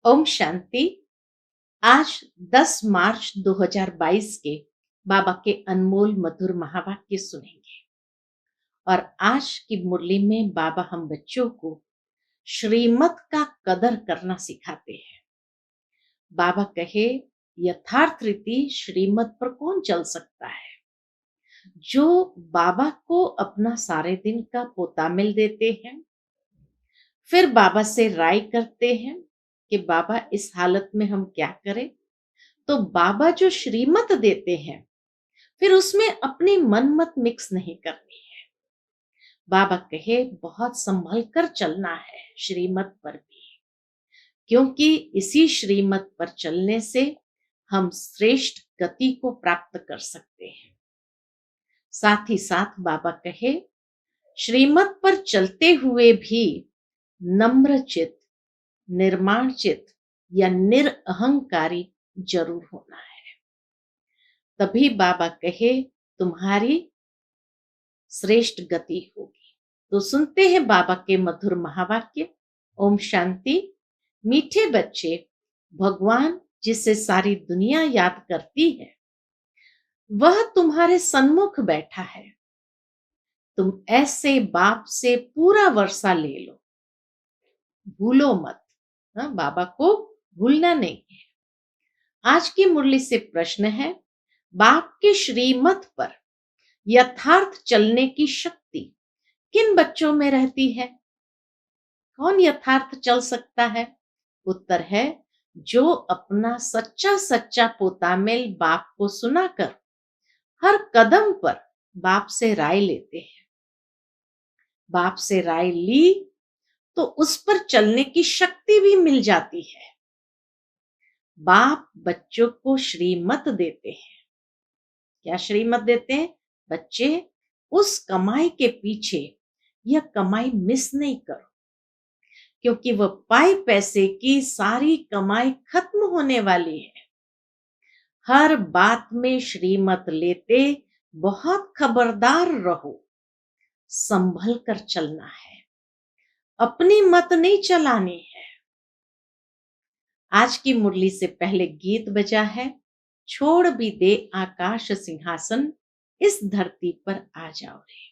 ओम शांति। आज 10 मार्च 2022 के बाबा के अनमोल मधुर महावाक्य सुनेंगे। और आज की मुरली में बाबा हम बच्चों को श्रीमत का कदर करना सिखाते हैं। बाबा कहे, यथार्थ रीति श्रीमत पर कौन चल सकता है? जो बाबा को अपना सारे दिन का पोता मिल देते हैं, फिर बाबा से राय करते हैं कि बाबा इस हालत में हम क्या करें। तो बाबा जो श्रीमत देते हैं, फिर उसमें अपनी मन मत मिक्स नहीं करनी है। बाबा कहे, बहुत संभल कर चलना है श्रीमत पर भी, क्योंकि इसी श्रीमत पर चलने से हम श्रेष्ठ गति को प्राप्त कर सकते हैं। साथ ही साथ बाबा कहे, श्रीमत पर चलते हुए भी नम्र चित्त, निर्माण चित्त या निरअहंकारी जरूर होना है। तभी बाबा कहे तुम्हारी श्रेष्ठ गति होगी। तो सुनते हैं बाबा के मधुर महावाक्य। ओम शांति। मीठे बच्चे, भगवान जिसे सारी दुनिया याद करती है, वह तुम्हारे सन्मुख बैठा है। तुम ऐसे बाप से पूरा वर्षा ले लो, भूलो मत। बाबा को भूलना नहीं है। आज की मुरली से प्रश्न है, बाप की श्रीमत पर यथार्थ चलने की शक्ति किन बच्चों में रहती है? कौन यथार्थ चल सकता है? उत्तर है, जो अपना सच्चा सच्चा पोतामेल बाप को सुनाकर हर कदम पर बाप से राय लेते हैं। बाप से राय ली तो उस पर चलने की शक्ति भी मिल जाती है। बाप बच्चों को श्रीमत देते हैं। क्या श्रीमत देते हैं? बच्चे, उस कमाई के पीछे यह कमाई मिस नहीं करो, क्योंकि वह पाए पैसे की सारी कमाई खत्म होने वाली है। हर बात में श्रीमत लेते बहुत खबरदार रहो, संभल कर चलना है, अपनी मत नहीं चलानी है। आज की मुरली से पहले गीत बजा है, छोड़ भी दे आकाश सिंहासन, इस धरती पर आ जाओ रे।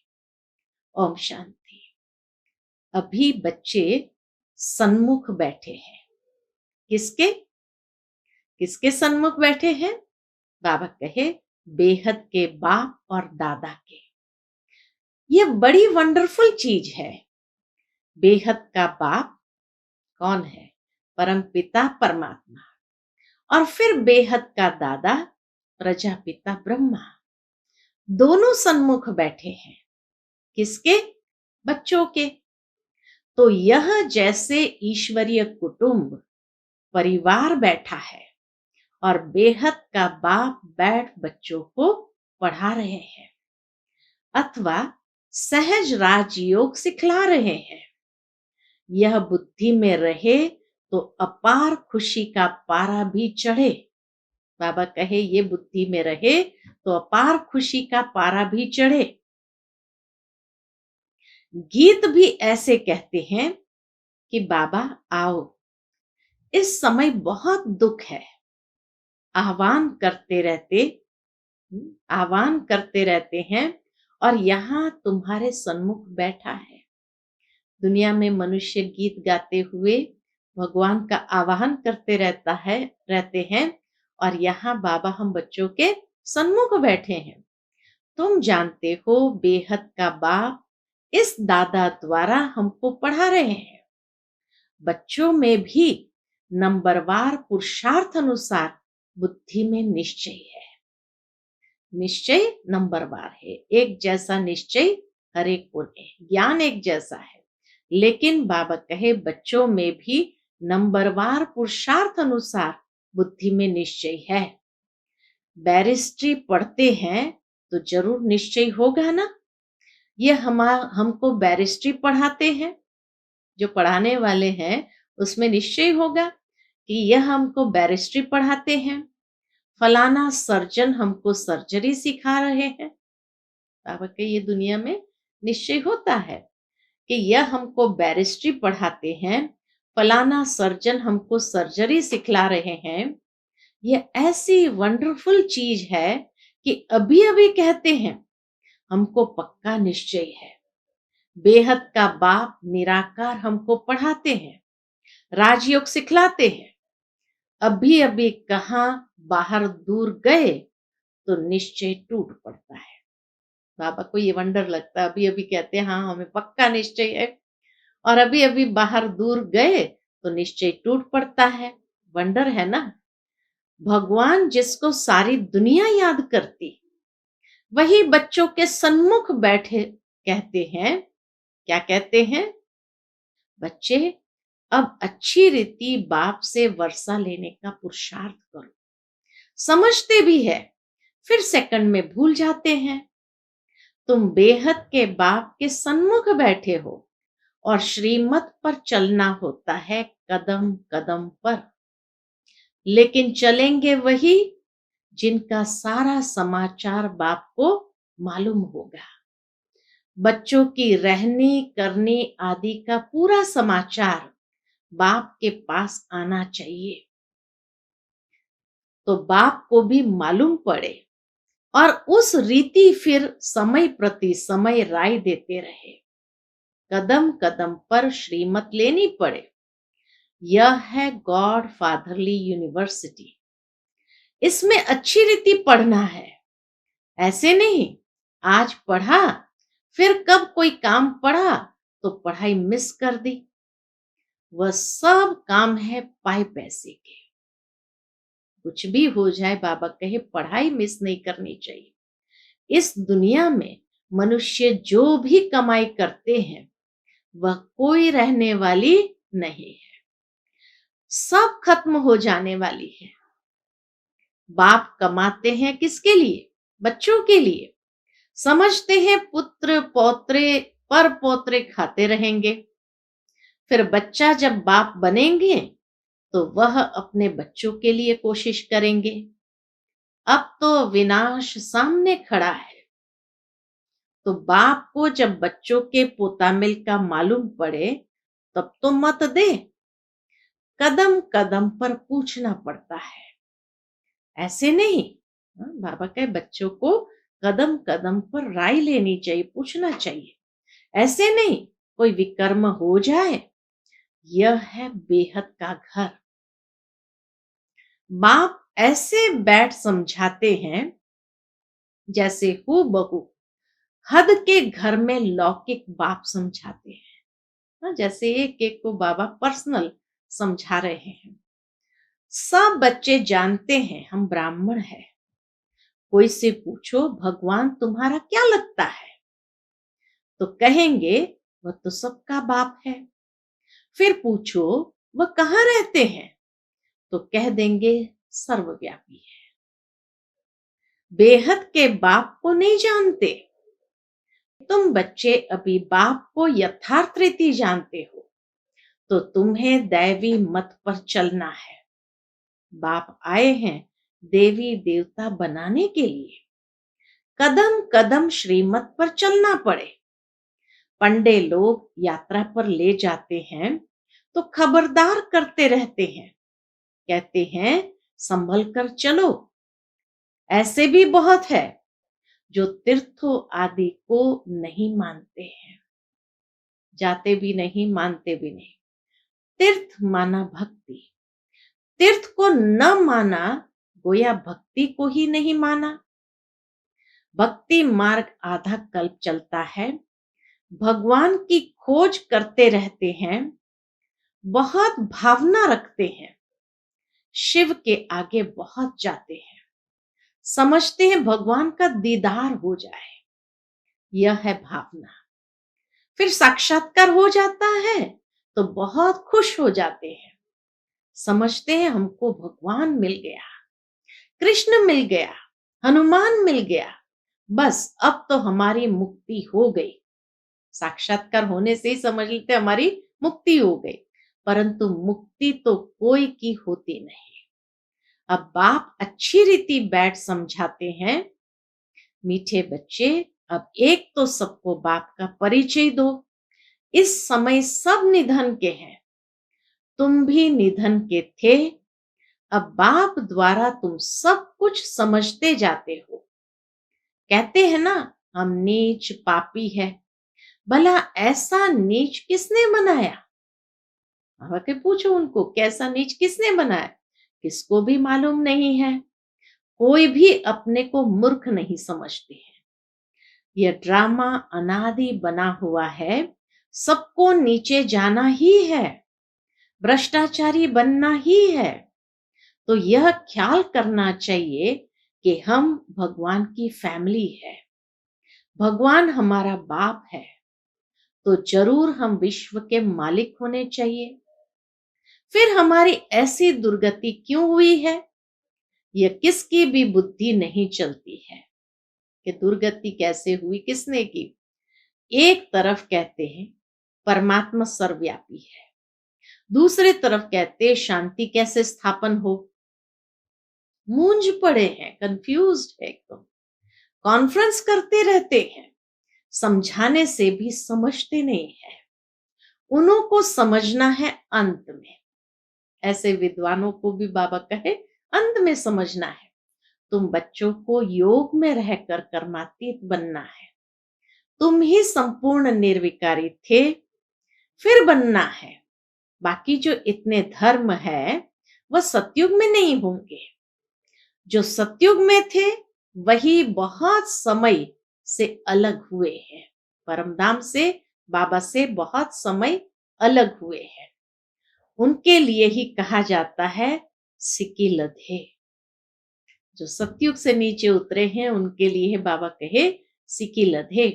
ओम शांति। अभी बच्चे सन्मुख बैठे हैं। किसके? किसके सन्मुख बैठे हैं? बाबा कहे, बेहद के बाप और दादा के। यह बड़ी वंडरफुल चीज है। बेहद का बाप कौन है? परम पिता परमात्मा। और फिर बेहद का दादा प्रजापिता ब्रह्मा। दोनों सन्मुख बैठे हैं। किसके? बच्चों के। तो यह जैसे ईश्वरीय कुटुंब परिवार बैठा है और बेहद का बाप बैठ बच्चों को पढ़ा रहे हैं अथवा सहज राजयोग सिखला रहे हैं। यह बुद्धि में रहे तो अपार खुशी का पारा भी चढ़े। बाबा कहे, ये बुद्धि में रहे तो अपार खुशी का पारा भी चढ़े। गीत भी ऐसे कहते हैं कि बाबा आओ, इस समय बहुत दुख है। आह्वान करते रहते हैं और यहाँ तुम्हारे सन्मुख बैठा है। दुनिया में मनुष्य गीत गाते हुए भगवान का आवाहन करते रहते हैं और यहाँ बाबा हम बच्चों के सन्मुख बैठे हैं। तुम जानते हो, बेहद का बाप इस दादा द्वारा हमको पढ़ा रहे हैं। बच्चों में भी नंबरवार पुरुषार्थ अनुसार बुद्धि में निश्चय है। निश्चय नंबरवार है, एक जैसा निश्चय हर एक को नहीं। ज्ञान एक जैसा है, लेकिन बाबा कहे बच्चों में भी नंबरवार पुरुषार्थ अनुसार बुद्धि में निश्चय है। बैरिस्ट्री पढ़ते हैं तो जरूर निश्चय होगा ना। यह हमको बैरिस्ट्री पढ़ाते हैं, जो पढ़ाने वाले हैं उसमें निश्चय होगा कि यह हमको बैरिस्ट्री पढ़ाते हैं। फलाना सर्जन हमको सर्जरी सिखा रहे हैं। बाबा के ये दुनिया में निश्चय होता है कि यह हमको बैरिस्ट्री पढ़ाते हैं, फलाना सर्जन हमको सर्जरी सिखला रहे हैं, ये ऐसी वंडरफुल चीज है कि अभी अभी कहते हैं हमको पक्का निश्चय है। बेहद का बाप निराकार हमको पढ़ाते हैं, राजयोग सिखलाते हैं। अभी अभी कहाँ बाहर दूर गए तो निश्चय टूट पड़ता है। बाबा को ये वंडर लगता है, अभी अभी कहते हैं हाँ हमें पक्का निश्चय है, और अभी अभी बाहर दूर गए तो निश्चय टूट पड़ता है। वंडर है ना। भगवान जिसको सारी दुनिया याद करती, वही बच्चों के सन्मुख बैठे कहते हैं, क्या कहते हैं? बच्चे, अब अच्छी रीति बाप से वर्षा लेने का पुरुषार्थ करो। समझते भी है, फिर सेकंड में भूल जाते हैं। तुम बेहद के बाप के सन्मुख बैठे हो और श्रीमत पर चलना होता है कदम कदम पर। लेकिन चलेंगे वही जिनका सारा समाचार बाप को मालूम होगा। बच्चों की रहनी करनी आदि का पूरा समाचार बाप के पास आना चाहिए, तो बाप को भी मालूम पड़े और उस रीति फिर समय प्रति समय राय देते रहे। कदम कदम पर श्रीमत लेनी पड़े। यह है गॉड फादरली यूनिवर्सिटी। इसमें अच्छी रीति पढ़ना है, ऐसे नहीं आज पढ़ा फिर कब कोई काम पड़ा तो पढ़ाई मिस कर दी। वह सब काम है पाई पैसे के। कुछ भी हो जाए, बाबा कहे पढ़ाई मिस नहीं करनी चाहिए। इस दुनिया में मनुष्य जो भी कमाई करते हैं वह कोई रहने वाली नहीं है, सब खत्म हो जाने वाली है। बाप कमाते हैं किसके लिए? बच्चों के लिए। समझते हैं पुत्र पौत्रे पर पोत्रे खाते रहेंगे। फिर बच्चा जब बाप बनेंगे तो वह अपने बच्चों के लिए कोशिश करेंगे। अब तो विनाश सामने खड़ा है, तो बाप को जब बच्चों के पोतामिल का मालूम पड़े तब तो मत दे। कदम कदम पर पूछना पड़ता है, ऐसे नहीं। बाबा कहे बच्चों को कदम कदम पर राय लेनी चाहिए, पूछना चाहिए, ऐसे नहीं कोई विकर्म हो जाए। यह है बेहद का घर। बाप ऐसे बैठ समझाते हैं जैसे हूबहू हद के घर में लौकिक बाप समझाते हैं। जैसे एक एक को बाबा पर्सनल समझा रहे हैं। सब बच्चे जानते हैं हम ब्राह्मण हैं। कोई से पूछो भगवान तुम्हारा क्या लगता है, तो कहेंगे वह तो सबका बाप है। फिर पूछो वह कहाँ रहते हैं, तो कह देंगे सर्वव्यापी है। बेहद के बाप को नहीं जानते। तुम बच्चे अभी बाप को यथार्थ रीति जानते हो, तो तुम्हें दैवी मत पर चलना है। बाप आए हैं देवी देवता बनाने के लिए। कदम कदम श्रीमत पर चलना पड़े। पंडे लोग यात्रा पर ले जाते हैं तो खबरदार करते रहते हैं, कहते हैं संभल कर चलो। ऐसे भी बहुत है जो तीर्थों आदि को नहीं मानते हैं, जाते भी नहीं मानते भी नहीं। तीर्थ माना भक्ति, तीर्थ को न माना गोया भक्ति को ही नहीं माना। भक्ति मार्ग आधा कल्प चलता है, भगवान की खोज करते रहते हैं, बहुत भावना रखते हैं, शिव के आगे बहुत जाते हैं, समझते हैं भगवान का दीदार हो जाए। यह है भावना। फिर साक्षात्कार हो जाता है तो बहुत खुश हो जाते हैं, समझते हैं हमको भगवान मिल गया, कृष्ण मिल गया, हनुमान मिल गया, बस अब तो हमारी मुक्ति हो गई। साक्षात्कार होने से ही समझ लेते हमारी मुक्ति हो गई, परंतु मुक्ति तो कोई की होती नहीं। अब बाप अच्छी रीति बैठ समझाते हैं, मीठे बच्चे अब एक तो सबको बाप का परिचय दो। इस समय सब निधन के हैं, तुम भी निधन के थे, अब बाप द्वारा तुम सब कुछ समझते जाते हो। कहते हैं ना, हम नीच पापी है, भला ऐसा नीच किसने बनाया? आके पूछो उनको, कैसा नीच किसने बनाया? किसको भी मालूम नहीं है। कोई भी अपने को मूर्ख नहीं समझते हैं। यह ड्रामा अनादि बना हुआ है, सबको नीचे जाना ही है, भ्रष्टाचारी बनना ही है। तो यह ख्याल करना चाहिए कि हम भगवान की फैमिली है, भगवान हमारा बाप है, तो जरूर हम विश्व के मालिक होने चाहिए। फिर हमारी ऐसी दुर्गति क्यों हुई है, यह किसकी भी बुद्धि नहीं चलती है कि दुर्गति कैसे हुई, किसने की। एक तरफ कहते हैं परमात्मा सर्वव्यापी है, दूसरे तरफ कहते हैं शांति कैसे स्थापन हो। मूंझ पड़े हैं, कंफ्यूज्ड है एकदम, कॉन्फ्रेंस करते रहते हैं, समझाने से भी समझते नहीं है। उन्हों को समझना है अंत में। ऐसे विद्वानों को भी बाबा कहे अंत में समझना है। तुम बच्चों को योग में रहकर कर्मातीत बनना है। तुम ही संपूर्ण निर्विकारी थे, फिर बनना है। बाकी जो इतने धर्म है वह सतयुग में नहीं होंगे। जो सतयुग में थे वही बहुत समय से अलग हुए हैं, परमधाम से, बाबा से बहुत समय अलग हुए हैं। उनके लिए ही कहा जाता है सिकी लधे। जो सतयुग से नीचे उतरे हैं उनके लिए बाबा कहे सिकी लधे।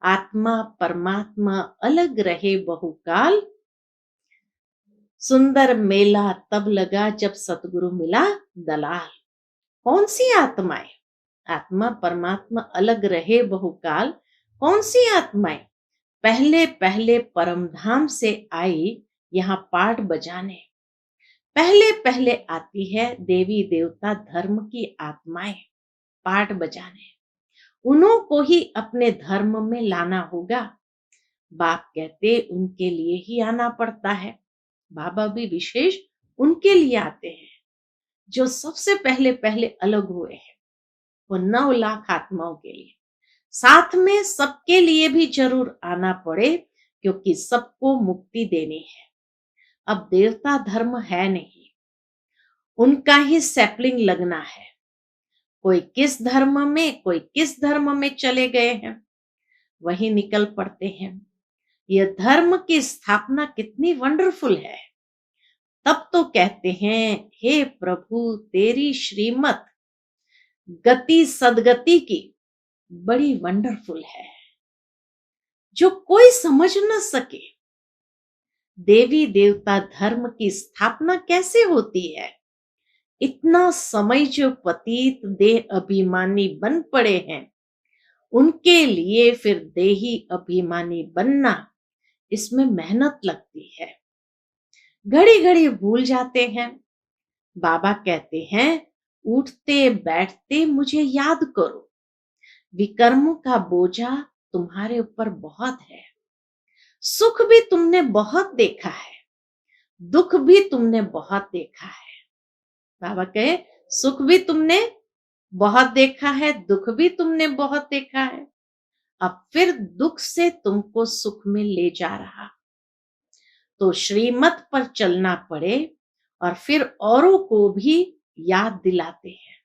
आत्मा परमात्मा अलग रहे बहुकाल, सुंदर मेला तब लगा जब सतगुरु मिला दलाल। कौन सी आत्माएं? आत्मा परमात्मा अलग रहे बहुकाल, कौन सी आत्माएं? पहले पहले परमधाम से आई यहाँ पाठ बजाने। पहले पहले आती है देवी देवता धर्म की आत्माएं पाठ बजाने। उन्हों को ही अपने धर्म में लाना होगा। बाप कहते उनके लिए ही आना पड़ता है। बाबा भी विशेष उनके लिए आते हैं जो सबसे पहले पहले अलग हुए हैं। वो 9 लाख आत्माओं के लिए, साथ में सबके लिए भी जरूर आना पड़े, क्योंकि सबको मुक्ति देनी है। अब देवता धर्म है नहीं, उनका ही सैपलिंग लगना है। कोई किस धर्म में, कोई किस धर्म में चले गए हैं, वही निकल पड़ते हैं। यह धर्म की स्थापना कितनी वंडरफुल है। तब तो कहते हैं हे प्रभु तेरी श्रीमत गति सदगति की बड़ी वंडरफुल है, जो कोई समझ न सके। देवी देवता धर्म की स्थापना कैसे होती है? इतना समय जो पतित देह अभिमानी बन पड़े हैं, उनके लिए फिर देही अभिमानी बनना, इसमें मेहनत लगती है। घड़ी घड़ी भूल जाते हैं। बाबा कहते हैं उठते बैठते मुझे याद करो, विकर्मों का बोझा तुम्हारे ऊपर बहुत है। सुख भी तुमने बहुत देखा है, दुख भी तुमने बहुत देखा है। बाबा कहे सुख भी तुमने बहुत देखा है, दुख भी तुमने बहुत देखा है। अब फिर दुख से तुमको सुख में ले जा रहा, तो श्रीमत पर चलना पड़े और फिर औरों को भी याद दिलाते हैं।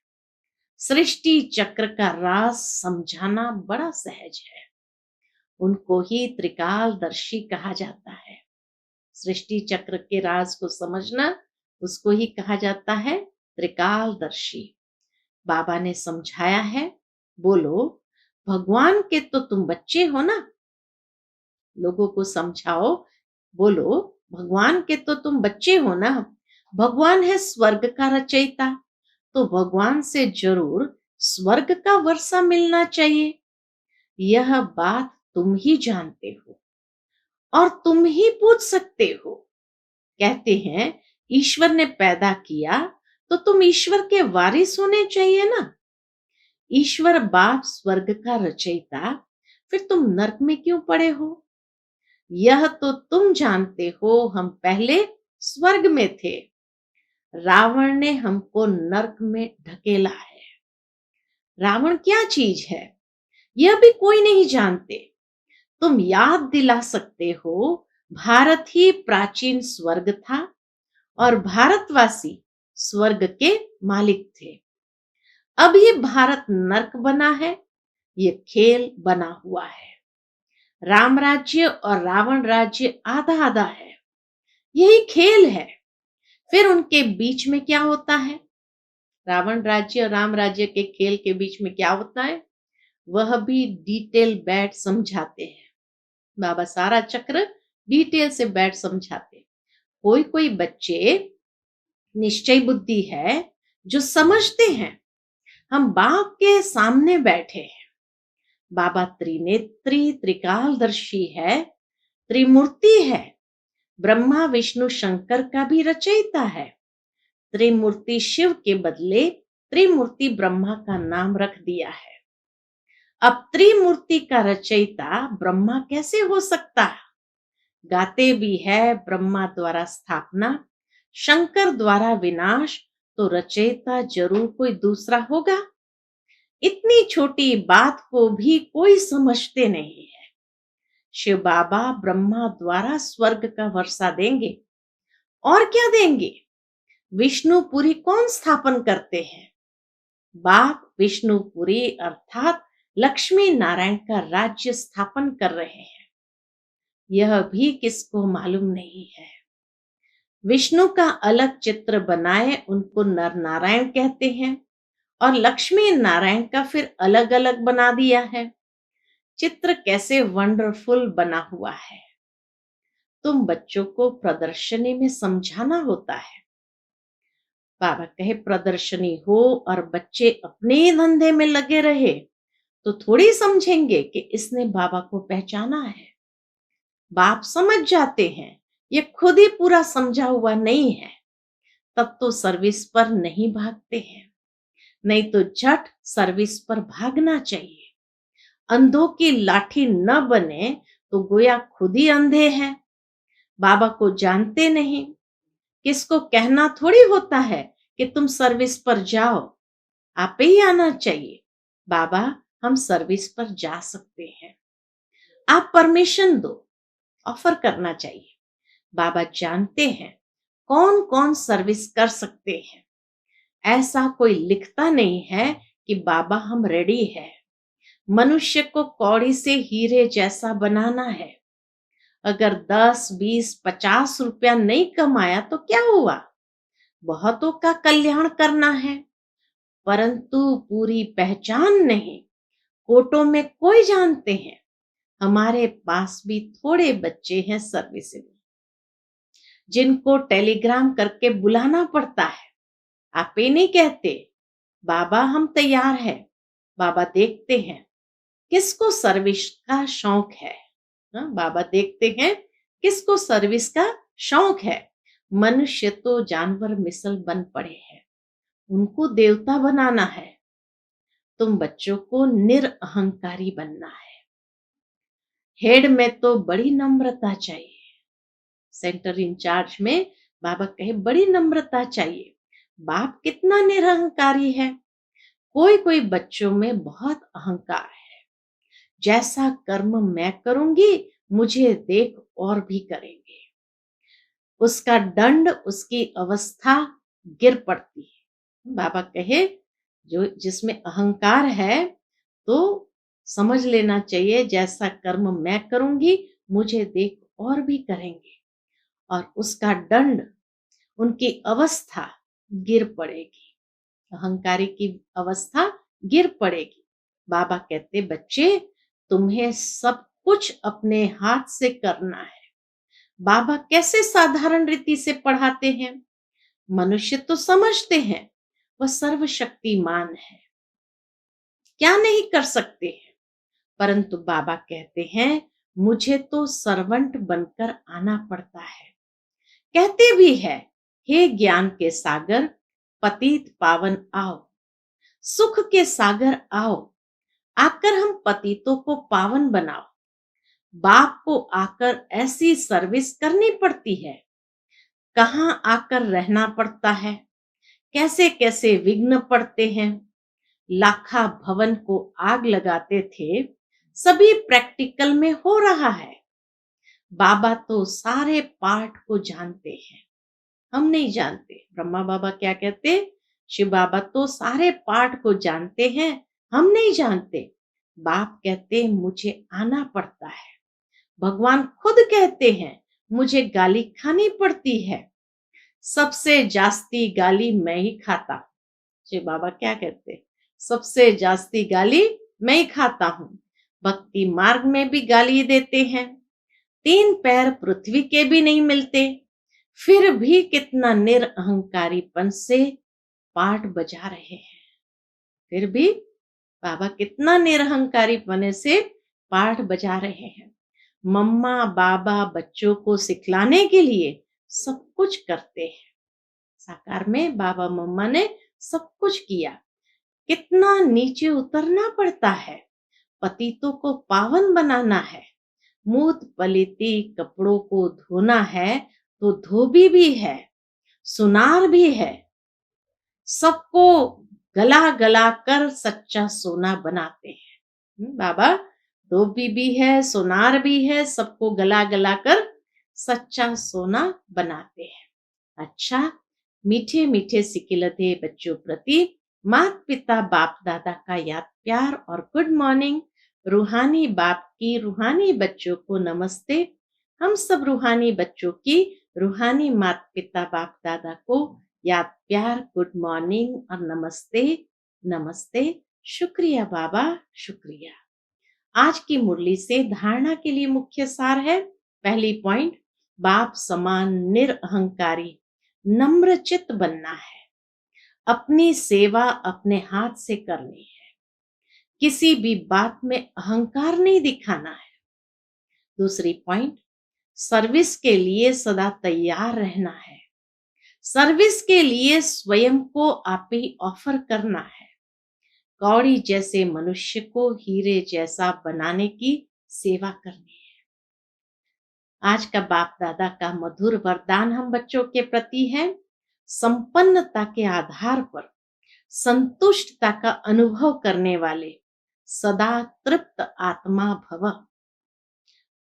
सृष्टि चक्र का राज समझाना बड़ा सहज है। उनको ही त्रिकालदर्शी कहा जाता है। सृष्टि चक्र के राज को समझना, उसको ही कहा जाता है त्रिकालदर्शी। बाबा ने समझाया है, बोलो भगवान के तो तुम बच्चे हो ना। लोगों को समझाओ, बोलो भगवान के तो तुम बच्चे हो ना। भगवान है स्वर्ग का रचयिता, तो भगवान से जरूर स्वर्ग का वर्षा मिलना चाहिए। यह बात तुम ही जानते हो और तुम ही पूछ सकते हो। कहते हैं ईश्वर ने पैदा किया तो तुम ईश्वर के वारिस होने चाहिए ना। ईश्वर बाप स्वर्ग का रचयिता, फिर तुम नरक में क्यों पड़े हो? यह तो तुम जानते हो, हम पहले स्वर्ग में थे, रावण ने हमको नर्क में ढकेला है। रावण क्या चीज है यह भी कोई नहीं जानते। तुम याद दिला सकते हो, भारत ही प्राचीन स्वर्ग था और भारतवासी स्वर्ग के मालिक थे। अब ये भारत नर्क बना है, ये खेल बना हुआ है। राम राज्य और रावण राज्य आधा आधा है, यही खेल है। फिर उनके बीच में क्या होता है? रावण राज्य और राम राज्य के खेल के बीच में क्या होता है वह भी डिटेल बैठ समझाते हैं। बाबा सारा चक्र डिटेल से बैठ समझाते। कोई कोई बच्चे निश्चय बुद्धि है जो समझते हैं। हम बाप के सामने बैठे हैं। बाबा त्रिनेत्री त्रिकालदर्शी है, त्रिमूर्ति है, ब्रह्मा विष्णु शंकर का भी रचयिता है। त्रिमूर्ति शिव के बदले त्रिमूर्ति ब्रह्मा का नाम रख दिया है। अब त्रिमूर्ति का रचयिता ब्रह्मा कैसे हो सकता है? गाते भी है ब्रह्मा द्वारा स्थापना, शंकर द्वारा विनाश, तो रचयिता जरूर कोई दूसरा होगा। इतनी छोटी बात को भी कोई समझते नहीं है। शिव बाबा ब्रह्मा द्वारा स्वर्ग का वर्षा देंगे और क्या देंगे? विष्णुपुरी कौन स्थापन करते हैं? बाप विष्णुपुरी अर्थात लक्ष्मी नारायण का राज्य स्थापन कर रहे हैं। यह भी किसको मालूम नहीं है। विष्णु का अलग चित्र बनाए उनको नर नारायण कहते हैं और लक्ष्मी नारायण का फिर अलग अलग बना दिया है। चित्र कैसे वंडरफुल बना हुआ है। तुम बच्चों को प्रदर्शनी में समझाना होता है। बाबा कहे प्रदर्शनी हो और बच्चे अपने धंधे में लगे रहे तो थोड़ी समझेंगे कि इसने बाबा को पहचाना है। बाप समझ जाते हैं ये खुद ही पूरा समझा हुआ नहीं है, तब तो सर्विस पर नहीं भागते हैं। नहीं तो झट सर्विस पर भागना चाहिए। अंधों की लाठी न बने तो गोया खुद ही अंधे हैं। बाबा को जानते नहीं। किसको कहना थोड़ी होता है कि तुम सर्विस पर जाओ, आप ही आना चाहिए। बाबा हम सर्विस पर जा सकते हैं, आप परमिशन दो, ऑफर करना चाहिए। बाबा जानते हैं कौन कौन सर्विस कर सकते हैं। ऐसा कोई लिखता नहीं है कि बाबा हम रेडी है। मनुष्य को कौड़ी से हीरे जैसा बनाना है। अगर 10, 20, 50 रुपया नहीं कमाया तो क्या हुआ? बहुतों का कल्याण करना है, परंतु पूरी पहचान नहीं। कोटों में कोई जानते हैं। हमारे पास भी थोड़े बच्चे हैं सर्विस में, जिनको टेलीग्राम करके बुलाना पड़ता है। आप ही नहीं कहते बाबा हम तैयार है। बाबा देखते हैं किसको सर्विस का शौक है। बाबा देखते हैं किसको सर्विस का शौक है। मनुष्य तो जानवर मिसल बन पड़े हैं, उनको देवता बनाना है। तुम बच्चों को निरअहंकारी बनना है। हेड में तो बड़ी नम्रता चाहिए। सेंटर इंचार्ज में बाबा कहे बड़ी नम्रता चाहिए। बाप कितना निरअहंकारी है। कोई कोई बच्चों में बहुत अहंकार है। जैसा कर्म मैं करूंगी मुझे देख और भी करेंगे। उसका दंड उसकी अवस्था गिर पड़ती है। बाबा कहे जो जिसमें अहंकार है तो समझ लेना चाहिए जैसा कर्म मैं करूंगी मुझे देख और भी करेंगे और उसका दंड उनकी अवस्था गिर पड़ेगी। अहंकारी की अवस्था गिर पड़ेगी। बाबा कहते बच्चे तुम्हें सब कुछ अपने हाथ से करना है। बाबा कैसे साधारण रीति से पढ़ाते हैं। मनुष्य तो समझते हैं वह सर्वशक्तिमान है, क्या नहीं कर सकते हैं, परंतु बाबा कहते हैं मुझे तो सर्वेंट बनकर आना पड़ता है। कहते भी है हे ज्ञान के सागर पतित पावन आओ, सुख के सागर आओ, आकर हम पतितों को पावन बनाओ। बाप को आकर ऐसी सर्विस करनी पड़ती है। कहाँ आकर रहना पड़ता है, कैसे कैसे विघ्न पड़ते हैं। लाखा भवन को आग लगाते थे, सभी प्रैक्टिकल में हो रहा है। बाबा तो सारे पाठ को जानते हैं, हम नहीं जानते। ब्रह्मा बाबा क्या कहते, शिव बाबा तो सारे पाठ को जानते हैं, हम नहीं जानते। बाप कहते मुझे आना पड़ता है। भगवान खुद कहते हैं मुझे गाली खानी पड़ती है, सबसे जास्ती गाली मैं ही खाता। शिव बाबा क्या कहते, सबसे जास्ती गाली मैं ही खाता हूं। भक्ति मार्ग में भी गाली देते हैं, 3 पैर पृथ्वी के भी नहीं मिलते, फिर भी कितना निरअहंकारीपन से पाठ बजा रहे हैं। फिर भी बाबा कितना निरअहंकारीपन से पाठ बजा रहे हैं। मम्मा बाबा बच्चों को सिखलाने के लिए सब कुछ करते हैं। साकार में बाबा मम्मा ने सब कुछ किया। कितना नीचे उतरना पड़ता है, पतितों को पावन बनाना है, मूत पलीती कपड़ों को धोना है तो धोबी भी है, सुनार भी है, सबको गला गला कर सच्चा सोना बनाते हैं। बाबा धोबी भी है, सुनार भी है, सबको गला गला कर सच्चा सोना बनाते हैं। अच्छा, मीठे मीठे सिकिलते बच्चों प्रति माता पिता बाप दादा का याद प्यार और गुड मॉर्निंग। रूहानी बाप की रूहानी बच्चों को नमस्ते। हम सब रूहानी बच्चों की रूहानी माता पिता बाप दादा को याद प्यार गुड मॉर्निंग और नमस्ते नमस्ते। शुक्रिया बाबा, शुक्रिया। आज की मुरली से धारणा के लिए मुख्य सार है। पहली पॉइंट, बाप समान निरअहंकारी नम्र चित्त बनना है। अपनी सेवा अपने हाथ से करनी है, किसी भी बात में अहंकार नहीं दिखाना है। दूसरी पॉइंट, सर्विस के लिए सदा तैयार रहना है। सर्विस के लिए स्वयं को आप ही ऑफर करना है। कौड़ी जैसे मनुष्य को हीरे जैसा बनाने की सेवा करनी है। आज का बाप दादा का मधुर वरदान हम बच्चों के प्रति है, संपन्नता के आधार पर संतुष्टता का अनुभव करने वाले सदा तृप्त आत्मा भव।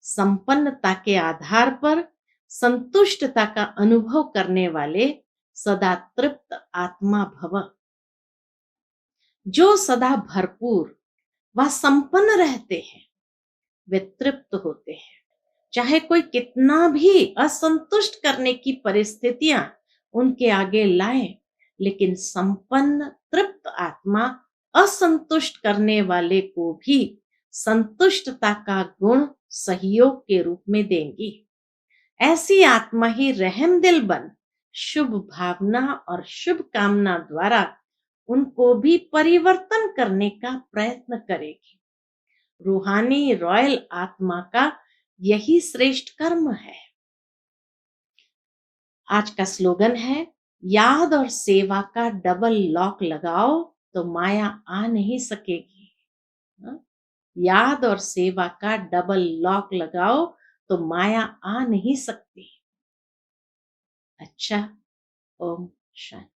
संपन्नता के आधार पर संतुष्टता का अनुभव करने वाले सदा तृप्त आत्मा भव। जो सदा भरपूर व संपन्न रहते हैं वे तृप्त होते हैं। चाहे कोई कितना भी असंतुष्ट करने की परिस्थितियां उनके आगे लाए, लेकिन संपन्न तृप्त आत्मा असंतुष्ट करने वाले को भी संतुष्टता का गुण सहयोग के रूप में देंगी। ऐसी आत्मा ही रहम दिल बन शुभ भावना और शुभ कामना द्वारा उनको भी परिवर्तन करने का प्रयत्न करेगी। रूहानी रॉयल आत्मा का यही श्रेष्ठ कर्म है। आज का स्लोगन है, याद और सेवा का डबल लॉक लगाओ तो माया आ नहीं सकेगी। याद और सेवा का डबल लॉक लगाओ तो माया आ नहीं सकती। अच्छा, ओम शांति।